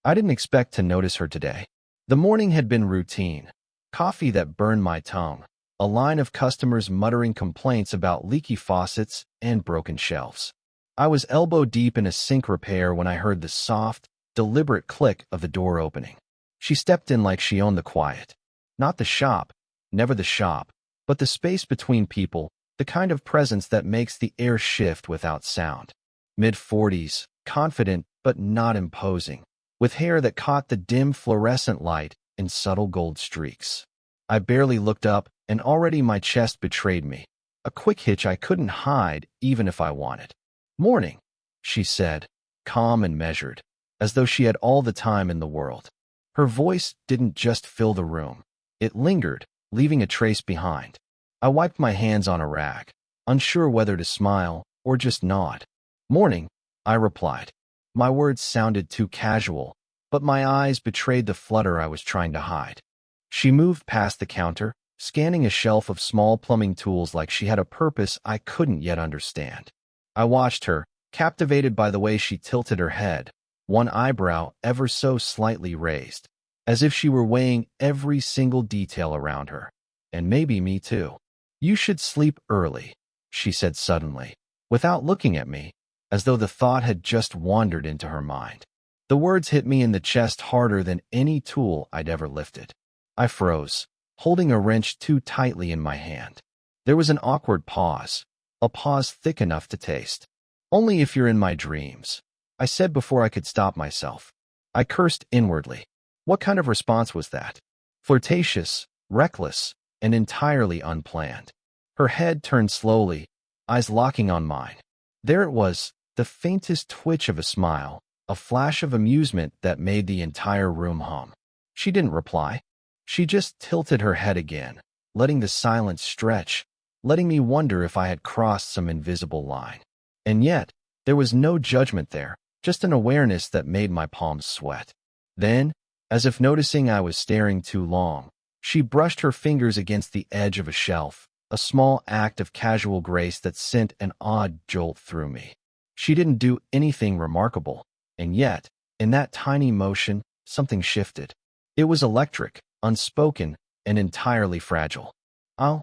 I didn't expect to notice her today. The morning had been routine. Coffee that burned my tongue, a line of customers muttering complaints about leaky faucets and broken shelves. I was elbow deep in a sink repair when I heard the soft, deliberate click of the door opening. She stepped in like she owned the quiet. Not the shop, never the shop, but the space between people, the kind of presence that makes the air shift without sound. Mid-40s, confident but not imposing, with hair that caught the dim fluorescent light in subtle gold streaks. I barely looked up, and already my chest betrayed me, a quick hitch I couldn't hide even if I wanted. "Morning," she said, calm and measured, as though she had all the time in the world. Her voice didn't just fill the room. It lingered, leaving a trace behind. I wiped my hands on a rag, unsure whether to smile or just nod. "Morning," I replied. My words sounded too casual, but my eyes betrayed the flutter I was trying to hide. She moved past the counter, scanning a shelf of small plumbing tools like she had a purpose I couldn't yet understand. I watched her, captivated by the way she tilted her head, one eyebrow ever so slightly raised, as if she were weighing every single detail around her. And maybe me too. "You should sleep early," she said suddenly, without looking at me, as though the thought had just wandered into her mind. The words hit me in the chest harder than any tool I'd ever lifted. I froze, holding a wrench too tightly in my hand. There was an awkward pause, a pause thick enough to taste. "Only if you're in my dreams," I said before I could stop myself. I cursed inwardly. What kind of response was that? Flirtatious, reckless, and entirely unplanned. Her head turned slowly, eyes locking on mine. There it was, the faintest twitch of a smile, a flash of amusement that made the entire room hum. She didn't reply. She just tilted her head again, letting the silence stretch, letting me wonder if I had crossed some invisible line. And yet, there was no judgment there, just an awareness that made my palms sweat. Then, as if noticing I was staring too long, she brushed her fingers against the edge of a shelf, a small act of casual grace that sent an odd jolt through me. She didn't do anything remarkable, and yet, in that tiny motion, something shifted. It was electric, unspoken, and entirely fragile. "I'll,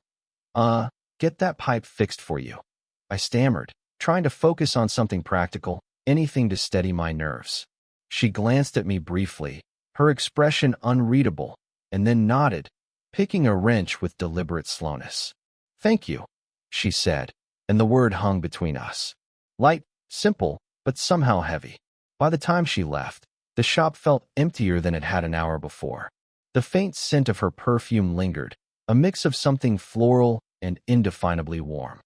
get that pipe fixed for you," I stammered, trying to focus on something practical, anything to steady my nerves. She glanced at me briefly, her expression unreadable, and then nodded, picking a wrench with deliberate slowness. "Thank you," she said, and the word hung between us. Light, simple, but somehow heavy. By the time she left, the shop felt emptier than it had an hour before. The faint scent of her perfume lingered, a mix of something floral and indefinably warm.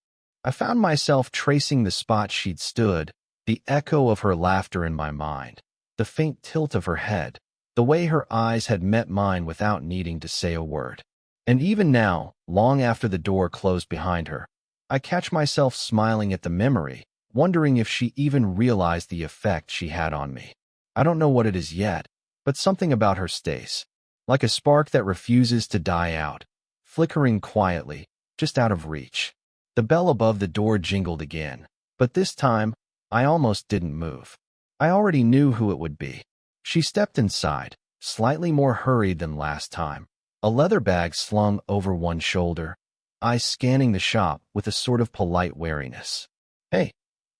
I found myself tracing the spot she'd stood, the echo of her laughter in my mind, the faint tilt of her head, the way her eyes had met mine without needing to say a word. And even now, long after the door closed behind her, I catch myself smiling at the memory, wondering if she even realized the effect she had on me. I don't know what it is yet, but something about her stays, like a spark that refuses to die out, flickering quietly, just out of reach. The bell above the door jingled again, but this time, I almost didn't move. I already knew who it would be. She stepped inside, slightly more hurried than last time, a leather bag slung over one shoulder, eyes scanning the shop with a sort of polite wariness. "Hey,"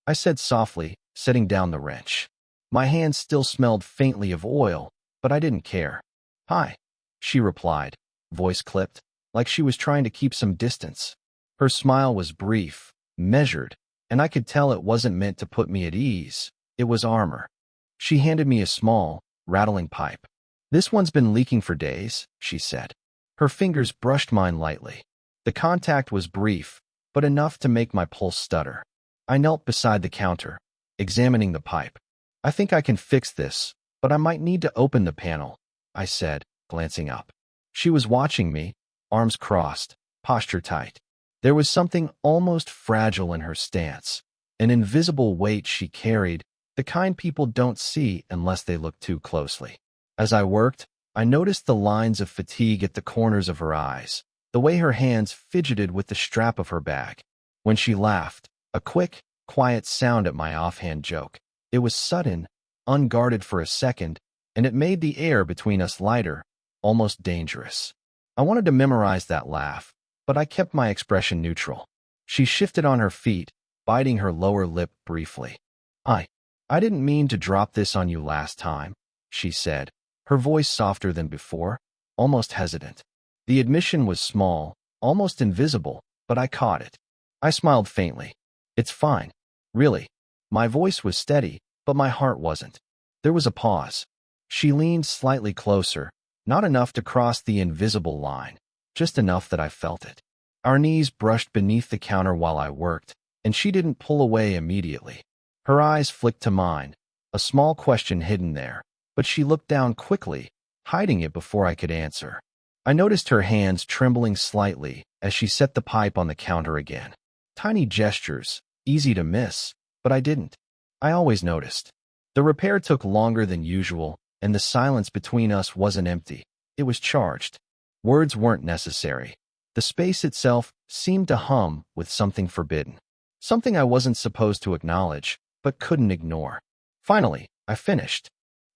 I said softly, setting down the wrench. My hands still smelled faintly of oil, but I didn't care. "Hi," she replied, voice clipped, like she was trying to keep some distance. Her smile was brief, measured, and I could tell it wasn't meant to put me at ease. It was armor. She handed me a small, rattling pipe. "This one's been leaking for days," she said. Her fingers brushed mine lightly. The contact was brief, but enough to make my pulse stutter. I knelt beside the counter, examining the pipe. "I think I can fix this, but I might need to open the panel," I said, glancing up. She was watching me, arms crossed, posture tight. There was something almost fragile in her stance, an invisible weight she carried, the kind people don't see unless they look too closely. As I worked, I noticed the lines of fatigue at the corners of her eyes, the way her hands fidgeted with the strap of her bag. When she laughed, a quick, quiet sound at my offhand joke. It was sudden, unguarded for a second, and it made the air between us lighter, almost dangerous. I wanted to memorize that laugh, but I kept my expression neutral. She shifted on her feet, biting her lower lip briefly. I didn't mean to drop this on you last time, she said, her voice softer than before, almost hesitant. The admission was small, almost invisible, but I caught it. I smiled faintly. It's fine. Really. My voice was steady, but my heart wasn't. There was a pause. She leaned slightly closer, not enough to cross the invisible line, just enough that I felt it. Our knees brushed beneath the counter while I worked, and she didn't pull away immediately. Her eyes flicked to mine, a small question hidden there, but she looked down quickly, hiding it before I could answer. I noticed her hands trembling slightly as she set the pipe on the counter again. Tiny gestures, easy to miss, but I didn't. I always noticed. The repair took longer than usual, and the silence between us wasn't empty. It was charged. Words weren't necessary. The space itself seemed to hum with something forbidden. Something I wasn't supposed to acknowledge, but couldn't ignore. Finally, I finished.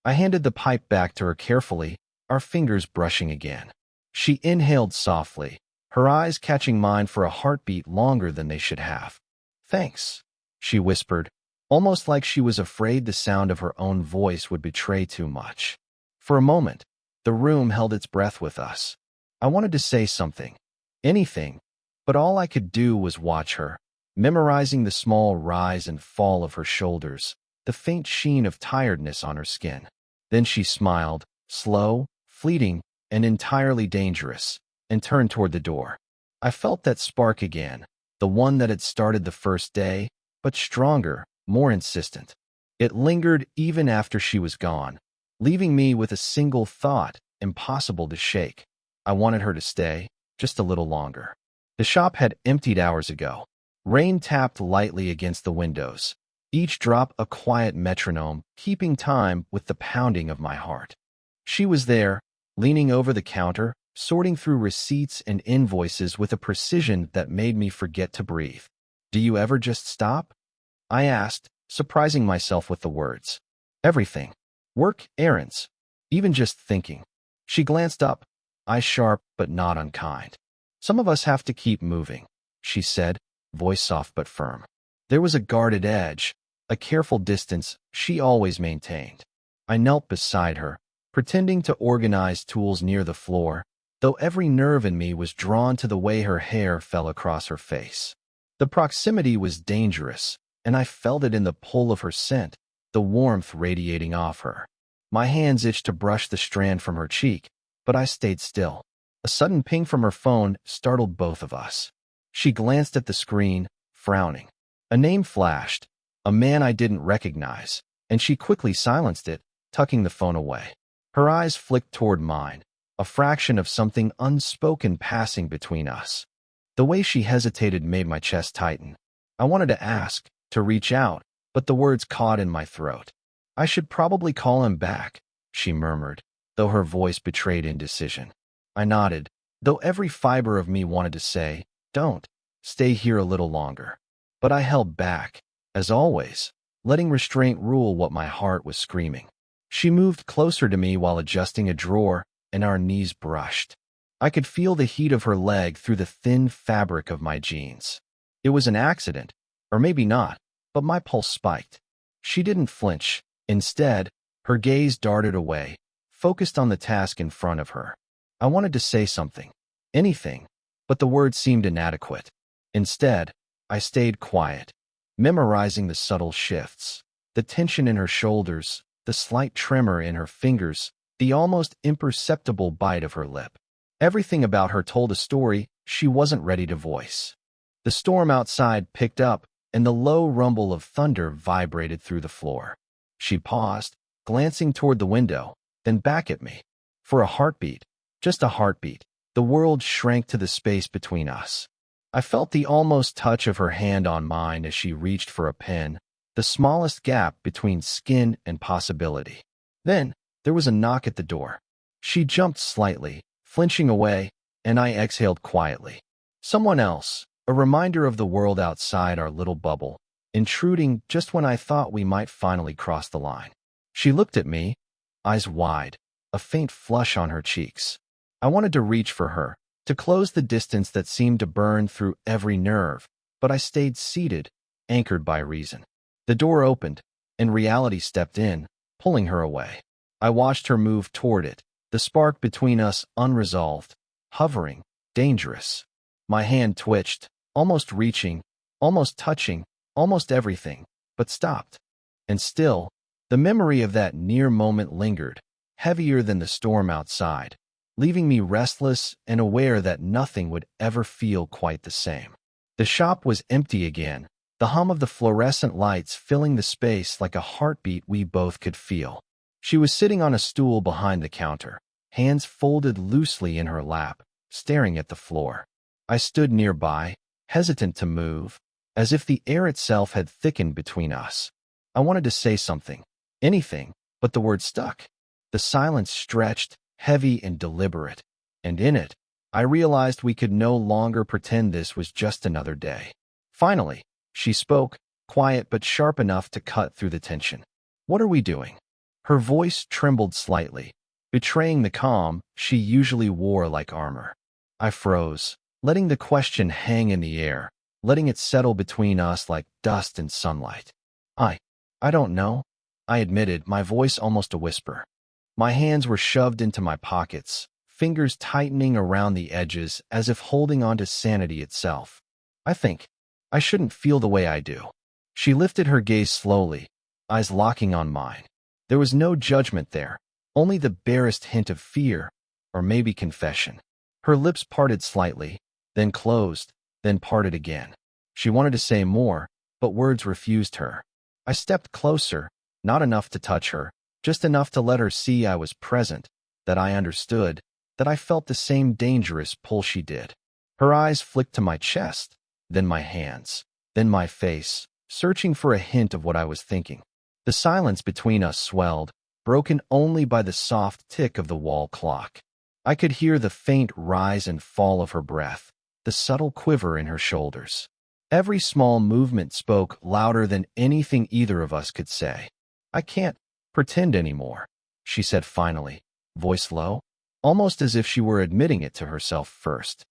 I handed the pipe back to her carefully, our fingers brushing again. She inhaled softly, her eyes catching mine for a heartbeat longer than they should have. "Thanks," she whispered, almost like she was afraid the sound of her own voice would betray too much. For a moment, the room held its breath with us. I wanted to say something, anything, but all I could do was watch her, memorizing the small rise and fall of her shoulders, the faint sheen of tiredness on her skin. Then she smiled, slow, fleeting, and entirely dangerous, and turned toward the door. I felt that spark again, the one that had started the first day, but stronger, more insistent. It lingered even after she was gone, leaving me with a single thought, impossible to shake. I wanted her to stay, just a little longer. The shop had emptied hours ago. Rain tapped lightly against the windows, each drop a quiet metronome, keeping time with the pounding of my heart. She was there, leaning over the counter, sorting through receipts and invoices with a precision that made me forget to breathe. "Do you ever just stop?" I asked, surprising myself with the words. "Everything. Work, errands, even just thinking." She glanced up, eyes sharp but not unkind. "Some of us have to keep moving," she said, voice soft but firm. There was a guarded edge, a careful distance she always maintained. I knelt beside her, pretending to organize tools near the floor, though every nerve in me was drawn to the way her hair fell across her face. The proximity was dangerous, and I felt it in the pull of her scent, the warmth radiating off her. My hands itched to brush the strand from her cheek, but I stayed still. A sudden ping from her phone startled both of us. She glanced at the screen, frowning. A name flashed, a man I didn't recognize, and she quickly silenced it, tucking the phone away. Her eyes flicked toward mine, a fraction of something unspoken passing between us. The way she hesitated made my chest tighten. I wanted to ask, to reach out, but the words caught in my throat. "I should probably call him back," she murmured, though her voice betrayed indecision. I nodded, though every fiber of me wanted to say, "Don't. Stay here a little longer." But I held back, as always, letting restraint rule what my heart was screaming. She moved closer to me while adjusting a drawer, and our knees brushed. I could feel the heat of her leg through the thin fabric of my jeans. It was an accident, or maybe not, but my pulse spiked. She didn't flinch. Instead, her gaze darted away, focused on the task in front of her. I wanted to say something, anything, but the words seemed inadequate. Instead, I stayed quiet, memorizing the subtle shifts, the tension in her shoulders, the slight tremor in her fingers, the almost imperceptible bite of her lip. Everything about her told a story she wasn't ready to voice. The storm outside picked up, and the low rumble of thunder vibrated through the floor. She paused, glancing toward the window, then back at me. For a heartbeat, just a heartbeat, the world shrank to the space between us. I felt the almost touch of her hand on mine as she reached for a pen, the smallest gap between skin and possibility. Then, there was a knock at the door. She jumped slightly, flinching away, and I exhaled quietly. Someone else, a reminder of the world outside our little bubble, intruding just when I thought we might finally cross the line. She looked at me, eyes wide, a faint flush on her cheeks. I wanted to reach for her, to close the distance that seemed to burn through every nerve, but I stayed seated, anchored by reason. The door opened, and reality stepped in, pulling her away. I watched her move toward it, the spark between us unresolved, hovering, dangerous. My hand twitched, almost reaching, almost touching, almost everything, but stopped. And still, the memory of that near moment lingered, heavier than the storm outside, leaving me restless and aware that nothing would ever feel quite the same. The shop was empty again, the hum of the fluorescent lights filling the space like a heartbeat we both could feel. She was sitting on a stool behind the counter, hands folded loosely in her lap, staring at the floor. I stood nearby, hesitant to move, as if the air itself had thickened between us. I wanted to say something, anything, but the word stuck. The silence stretched, heavy and deliberate, and in it, I realized we could no longer pretend this was just another day. Finally, she spoke, quiet but sharp enough to cut through the tension. "What are we doing?" Her voice trembled slightly, betraying the calm she usually wore like armor. I froze, letting the question hang in the air, letting it settle between us like dust in sunlight. I don't know," I admitted, my voice almost a whisper. My hands were shoved into my pockets, fingers tightening around the edges as if holding on to sanity itself. "I think I shouldn't feel the way I do." She lifted her gaze slowly, eyes locking on mine. There was no judgment there, only the barest hint of fear, or maybe confession. Her lips parted slightly, then closed, then parted again. She wanted to say more, but words refused her. I stepped closer, not enough to touch her, just enough to let her see I was present, that I understood, that I felt the same dangerous pull she did. Her eyes flicked to my chest, then my hands, then my face, searching for a hint of what I was thinking. The silence between us swelled, broken only by the soft tick of the wall clock. I could hear the faint rise and fall of her breath, the subtle quiver in her shoulders. Every small movement spoke louder than anything either of us could say. "I can't pretend anymore," she said finally, voice low, almost as if she were admitting it to herself first.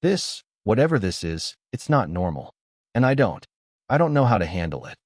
"This, whatever this is, it's not normal. And I don't know how to handle it."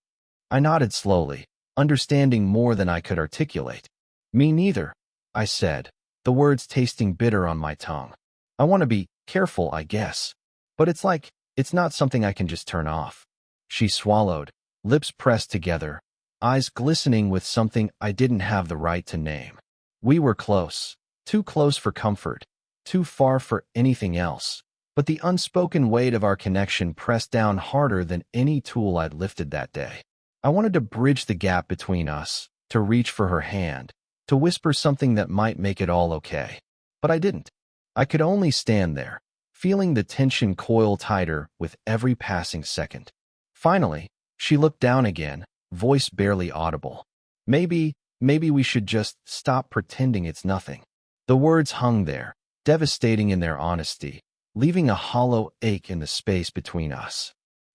I nodded slowly, understanding more than I could articulate. "Me neither," I said, the words tasting bitter on my tongue. "I want to be careful, I guess. But it's not something I can just turn off." She swallowed, lips pressed together, eyes glistening with something I didn't have the right to name. We were close, too close for comfort, too far for anything else. But the unspoken weight of our connection pressed down harder than any tool I'd lifted that day. I wanted to bridge the gap between us, to reach for her hand, to whisper something that might make it all okay. But I didn't. I could only stand there, feeling the tension coil tighter with every passing second. Finally, she looked down again, voice barely audible. Maybe we should just stop pretending it's nothing." The words hung there, devastating in their honesty, leaving a hollow ache in the space between us.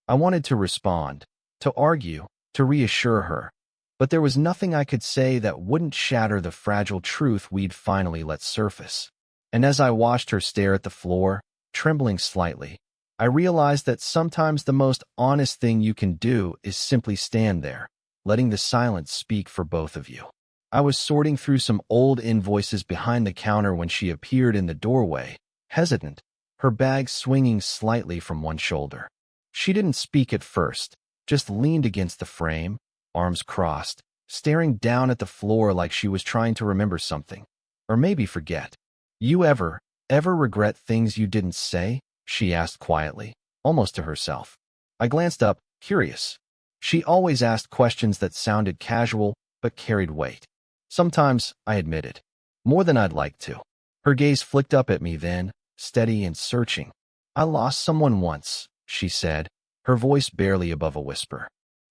I wanted to respond, to argue, to reassure her, but there was nothing I could say that wouldn't shatter the fragile truth we'd finally let surface. And as I watched her stare at the floor, trembling slightly, I realized that sometimes the most honest thing you can do is simply stand there, letting the silence speak for both of you. I was sorting through some old invoices behind the counter when she appeared in the doorway, hesitant, her bag swinging slightly from one shoulder. She didn't speak at first, just leaned against the frame, arms crossed, staring down at the floor like she was trying to remember something. Or maybe forget. "You ever regret things you didn't say?" she asked quietly, almost to herself. I glanced up, curious. She always asked questions that sounded casual but carried weight. Sometimes, I admitted, more than I'd like to. Her gaze flicked up at me then, steady and searching. "I lost someone once," she said, her voice barely above a whisper.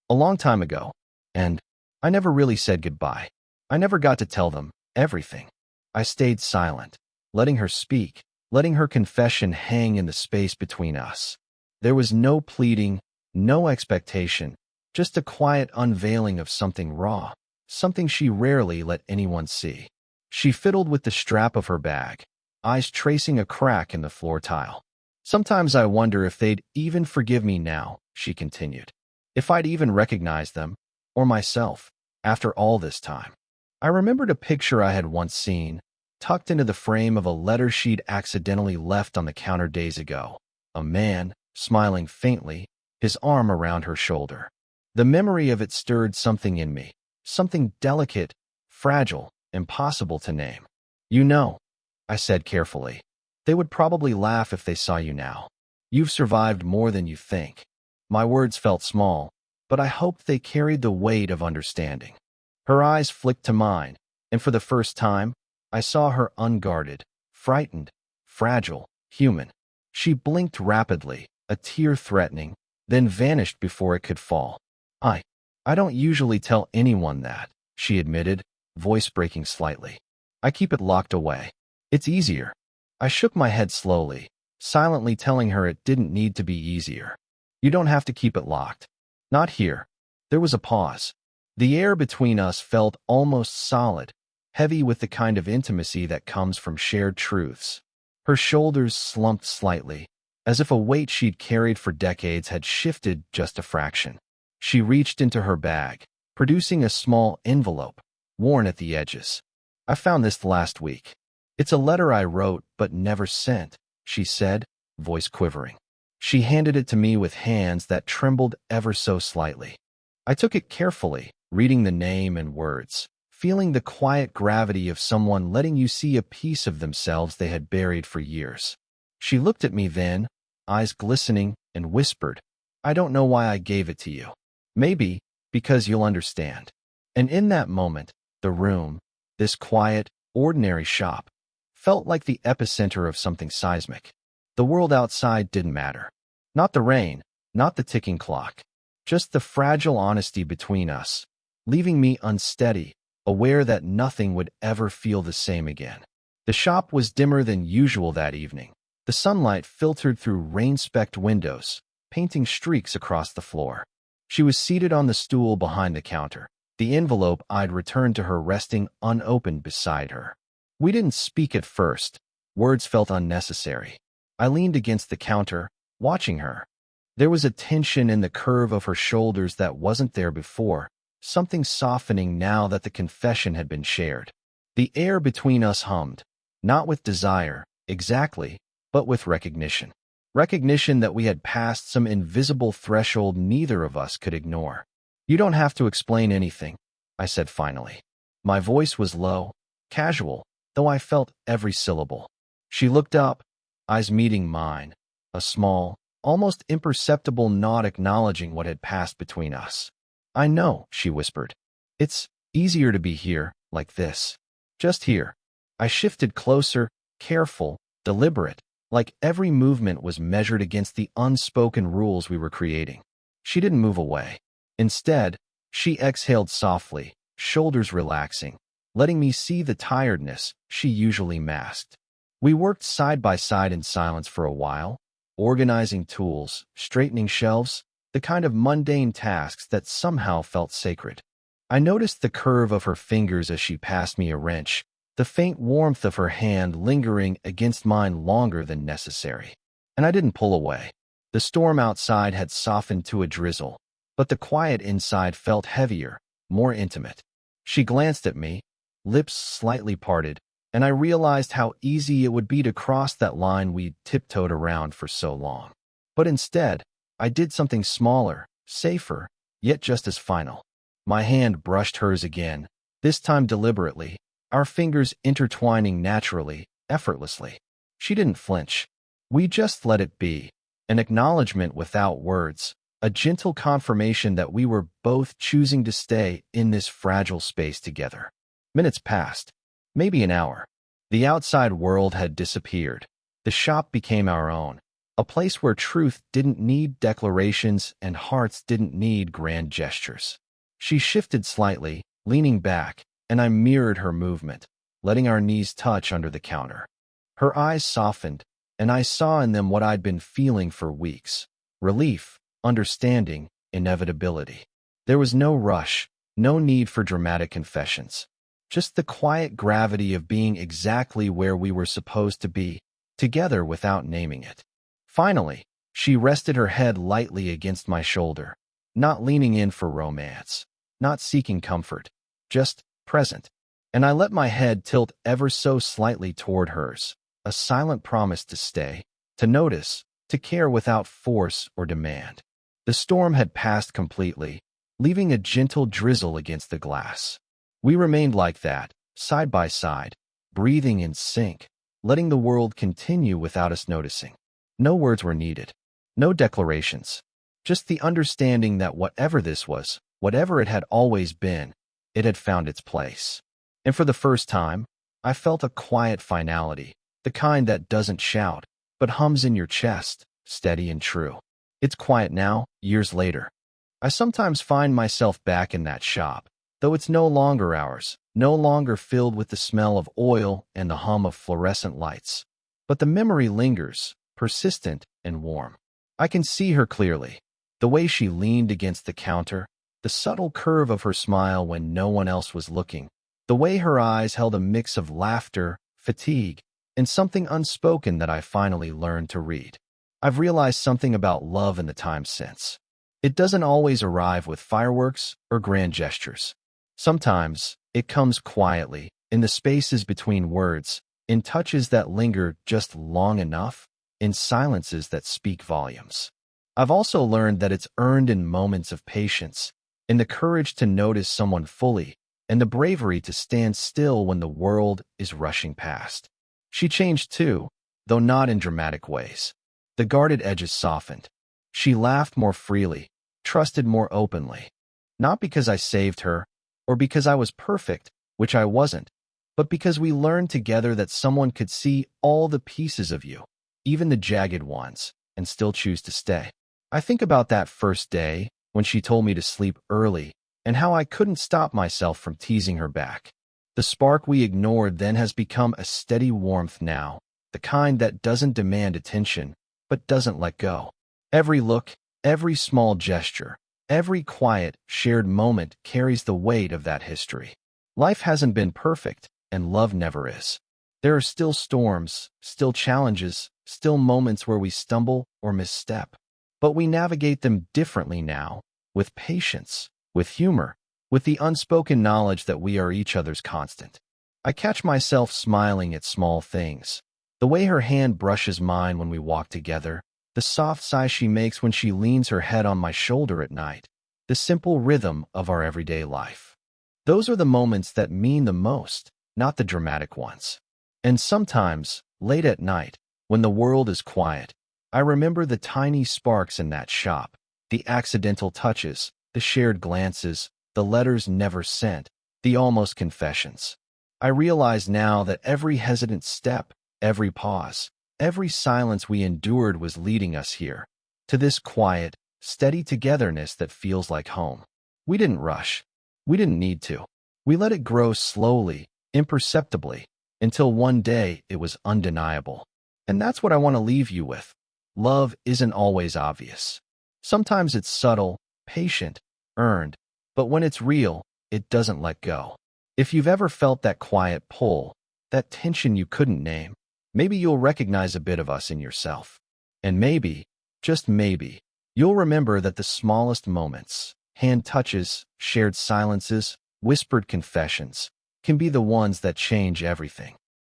"A long time ago. And I never really said goodbye. I never got to tell them everything." I stayed silent, letting her speak, letting her confession hang in the space between us. There was no pleading, no expectation, just a quiet unveiling of something raw, something she rarely let anyone see. She fiddled with the strap of her bag, eyes tracing a crack in the floor tile. Sometimes I wonder if they'd even forgive me now, she continued. If I'd even recognize them, or myself, after all this time. I remembered a picture I had once seen, tucked into the frame of a letter she'd accidentally left on the counter days ago. A man, smiling faintly, his arm around her shoulder. The memory of it stirred something in me, something delicate, fragile, impossible to name. You know, I said carefully. They would probably laugh if they saw you now. You've survived more than you think. My words felt small, but I hoped they carried the weight of understanding. Her eyes flicked to mine, and for the first time, I saw her unguarded, frightened, fragile, human. She blinked rapidly, a tear threatening, then vanished before it could fall. I don't usually tell anyone that, she admitted, voice breaking slightly. I keep it locked away. It's easier. I shook my head slowly, silently telling her it didn't need to be easier. You don't have to keep it locked. Not here. There was a pause. The air between us felt almost solid, heavy with the kind of intimacy that comes from shared truths. Her shoulders slumped slightly, as if a weight she'd carried for decades had shifted just a fraction. She reached into her bag, producing a small envelope, worn at the edges. I found this last week. It's a letter I wrote but never sent, she said, voice quivering. She handed it to me with hands that trembled ever so slightly. I took it carefully, reading the name and words, feeling the quiet gravity of someone letting you see a piece of themselves they had buried for years. She looked at me then, eyes glistening, and whispered, I don't know why I gave it to you. Maybe because you'll understand. And in that moment, the room, this quiet, ordinary shop, felt like the epicenter of something seismic. The world outside didn't matter. Not the rain, not the ticking clock. Just the fragile honesty between us, leaving me unsteady, aware that nothing would ever feel the same again. The shop was dimmer than usual that evening. The sunlight filtered through rain-specked windows, painting streaks across the floor. She was seated on the stool behind the counter, the envelope I'd returned to her resting unopened beside her. We didn't speak at first. Words felt unnecessary. I leaned against the counter, watching her. There was a tension in the curve of her shoulders that wasn't there before, something softening now that the confession had been shared. The air between us hummed, not with desire, exactly, but with recognition. Recognition that we had passed some invisible threshold neither of us could ignore. You don't have to explain anything, I said finally. My voice was low, casual, though I felt every syllable. She looked up, eyes meeting mine, a small, almost imperceptible nod acknowledging what had passed between us. I know, she whispered. It's easier to be here, like this. Just here. I shifted closer, careful, deliberate, like every movement was measured against the unspoken rules we were creating. She didn't move away. Instead, she exhaled softly, shoulders relaxing, letting me see the tiredness she usually masked. We worked side by side in silence for a while, organizing tools, straightening shelves, the kind of mundane tasks that somehow felt sacred. I noticed the curve of her fingers as she passed me a wrench, the faint warmth of her hand lingering against mine longer than necessary. And I didn't pull away. The storm outside had softened to a drizzle, but the quiet inside felt heavier, more intimate. She glanced at me, lips slightly parted, and I realized how easy it would be to cross that line we'd tiptoed around for so long. But instead, I did something smaller, safer, yet just as final. My hand brushed hers again, this time deliberately, our fingers intertwining naturally, effortlessly. She didn't flinch. We just let it be, an acknowledgement without words, a gentle confirmation that we were both choosing to stay in this fragile space together. Minutes passed, maybe an hour. The outside world had disappeared. The shop became our own, a place where truth didn't need declarations and hearts didn't need grand gestures. She shifted slightly, leaning back, and I mirrored her movement, letting our knees touch under the counter. Her eyes softened, and I saw in them what I'd been feeling for weeks: relief, understanding, inevitability. There was no rush, No need for dramatic confessions. Just the quiet gravity of being exactly where we were supposed to be, together without naming it. Finally, she rested her head lightly against my shoulder, not leaning in for romance, not seeking comfort, just present. And I let my head tilt ever so slightly toward hers, a silent promise to stay, to notice, to care without force or demand. The storm had passed completely, leaving a gentle drizzle against the glass. We remained like that, side by side, breathing in sync, letting the world continue without us noticing. No words were needed, no declarations, just the understanding that whatever this was, whatever it had always been, it had found its place. And for the first time, I felt a quiet finality, the kind that doesn't shout, but hums in your chest, steady and true. It's quiet now, years later. I sometimes find myself back in that shop, though it's no longer ours, no longer filled with the smell of oil and the hum of fluorescent lights. But the memory lingers, persistent and warm. I can see her clearly, the way she leaned against the counter, the subtle curve of her smile when no one else was looking, the way her eyes held a mix of laughter, fatigue, and something unspoken that I finally learned to read. I've realized something about love in the time since. It doesn't always arrive with fireworks or grand gestures. Sometimes, it comes quietly, in the spaces between words, in touches that linger just long enough, in silences that speak volumes. I've also learned that it's earned in moments of patience, in the courage to notice someone fully, and the bravery to stand still when the world is rushing past. She changed too, though not in dramatic ways. The guarded edges softened. She laughed more freely, trusted more openly. Not because I saved her, or because I was perfect, which I wasn't, but because we learned together that someone could see all the pieces of you, even the jagged ones, and still choose to stay. I think about that first day, when she told me to sleep early, and how I couldn't stop myself from teasing her back. The spark we ignored then has become a steady warmth now, the kind that doesn't demand attention, but doesn't let go. Every look, every small gesture, every quiet, shared moment carries the weight of that history. Life hasn't been perfect, and love never is. There are still storms, still challenges, still moments where we stumble or misstep. But we navigate them differently now, with patience, with humor, with the unspoken knowledge that we are each other's constant. I catch myself smiling at small things. The way her hand brushes mine when we walk together, the soft sigh she makes when she leans her head on my shoulder at night, the simple rhythm of our everyday life. Those are the moments that mean the most, not the dramatic ones. And sometimes, late at night, when the world is quiet, I remember the tiny sparks in that shop, the accidental touches, the shared glances, the letters never sent, the almost confessions. I realize now that every hesitant step, every pause, every silence we endured was leading us here, to this quiet, steady togetherness that feels like home. We didn't rush. We didn't need to. We let it grow slowly, imperceptibly, until one day it was undeniable. And that's what I want to leave you with. Love isn't always obvious. Sometimes it's subtle, patient, earned, but when it's real, it doesn't let go. If you've ever felt that quiet pull, that tension you couldn't name, maybe you'll recognize a bit of us in yourself. And maybe, just maybe, you'll remember that the smallest moments, hand touches, shared silences, whispered confessions, can be the ones that change everything.